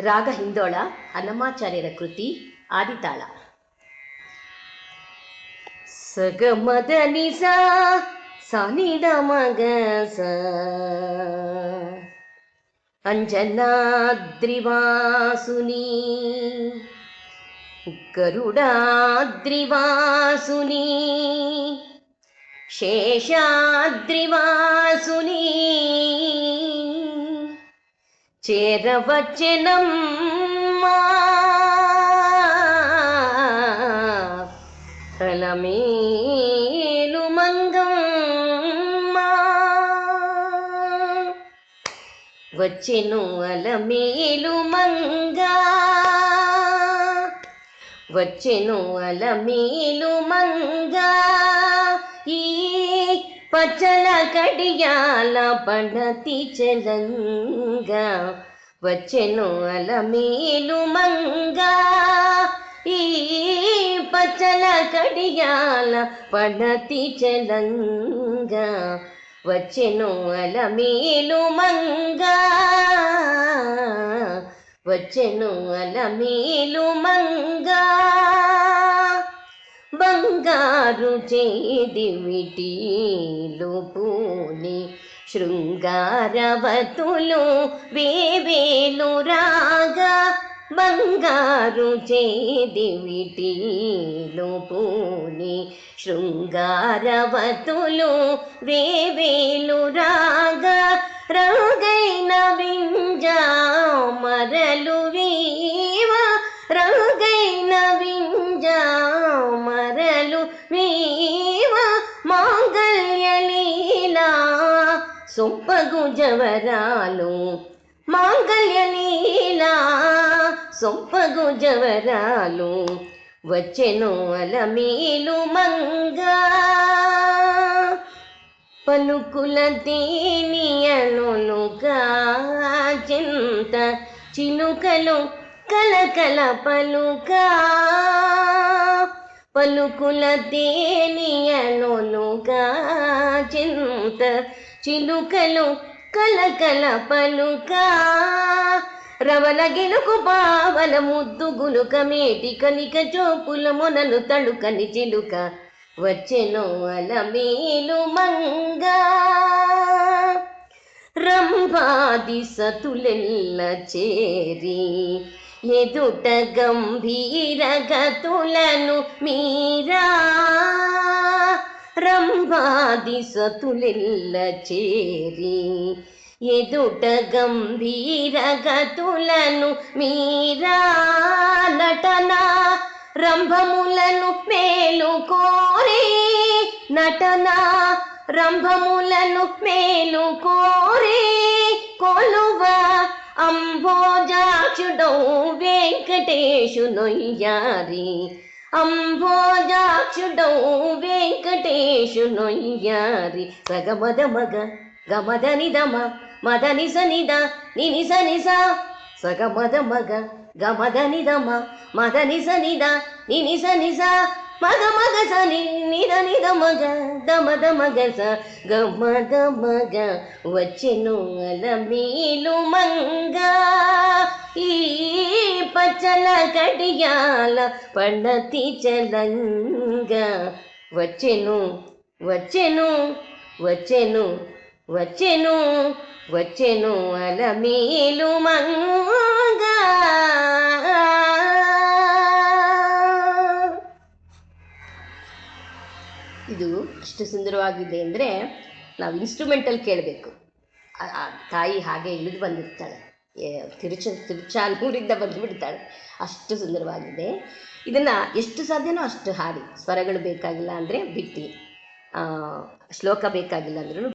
ರಾಗ ಹಿಂದೋಳ ಅನ್ನಮಾಚಾರ್ಯರ ಕೃತಿ ಆದಿತಾಳ. ಸಗಮದ ನಿಸ ಸಾನಿದ ಮಗ ಸ ಅಂಜನಾದ್ರಿವಾಸುನಿ ಗರುಡಾದ್ರಿವಾಸುನಿ ಶೇಷಾದ್ರಿವಾಸುನಿ చేరవచ్చెనమ్మ అలమేలు మంగమ్మ వచ్చెను అలమేలు మంగ వచ్చెను అలమేలు మంగ ఈ పచ్చల కడియాల పడతి చెలంగా వచ్చెను అలమేలు మంగ ఈ పచ్చల కడియాల పడతి చెలంగా వచ్చెను అలమేలు మంగ వచ్చెను అలమేలు మంగ బంగారు చేదివిటీలు పూని శృంగారవతులు వేవేలు రాగా బంగారు చేదివిటీలు పూని శృంగారవతులు వేవేలు రాగా రంగైన వింజా మరలు వీవ రంగైన వింజా మరలు వీవ మాంగళ్యలీలా సొంపగు జవరాలు మాంగళ్యలీలా సొంపగు జవరాలు వచ్చెను అలమేలు మంగ పలుకుల తేనియనులుగా చింత చిలుకలు కలకల పలుకా పలుకుల తేనియనులుగా చింత చిలుకలు కలకల పలుకా రవల గిలుకు పావల ముద్దు గులుక మేటి కలిక చోపుల మొనలు తడుకని చిలుక వచ్చెను అలమేలు మంగ రంభాది సతులెల్ల చేరి ఎదుట గంభీర గతులను మీరా రంభాది సతులెల్ల చేరి ఎదుట గంభీర గతులను మీరా నటన రంభములను మేలు కోరి నటన రంభములను మేలు కోరి కొలువ అంభోజాక్షుడౌ వెంకటేశునొయ్యారి అంభోజాక్షుడౌ వెంకటేశునొయ్యారి సగమద మగ గమద నిదమ మదని సనిద నిని సనిస సగమద మగ గమద నిదమ మదని సనిద నిని సనిస మగ మగ సని నిద నిద మగ దమద మగ స గమద మగ వచ్చెను అలమేలు మంగ ఈ పచ్చల కడియాల పడతి చలంగ వచ్చెను వచ్చెను వచ్చెను వచ్చెను వచ్చెను అలమేలు మంగ. ಇದು ಎಷ್ಟು ಸುಂದರವಾಗಿದೆ ಅಂದರೆ ನಾವು ಇನ್ಸ್ಟ್ರೂಮೆಂಟಲ್ಲಿ ಕೇಳಬೇಕು. ತಾಯಿ ಹಾಗೆ ಇಳಿದು ಬಂದಿರ್ತಾಳೆ, ತಿರುಚಾನೂರಿಂದ ಬಂದುಬಿಡ್ತಾಳೆ, ಅಷ್ಟು ಸುಂದರವಾಗಿದೆ. ಇದನ್ನು ಎಷ್ಟು ಸಾಧ್ಯನೋ ಅಷ್ಟು ಹಾಡಿ, ಸ್ವರಗಳು ಬೇಕಾಗಿಲ್ಲ ಅಂದರೆ ಬಿಟ್ಟು, ಶ್ಲೋಕ ಬೇಕಾಗಿಲ್ಲ ಅಂದ್ರೂ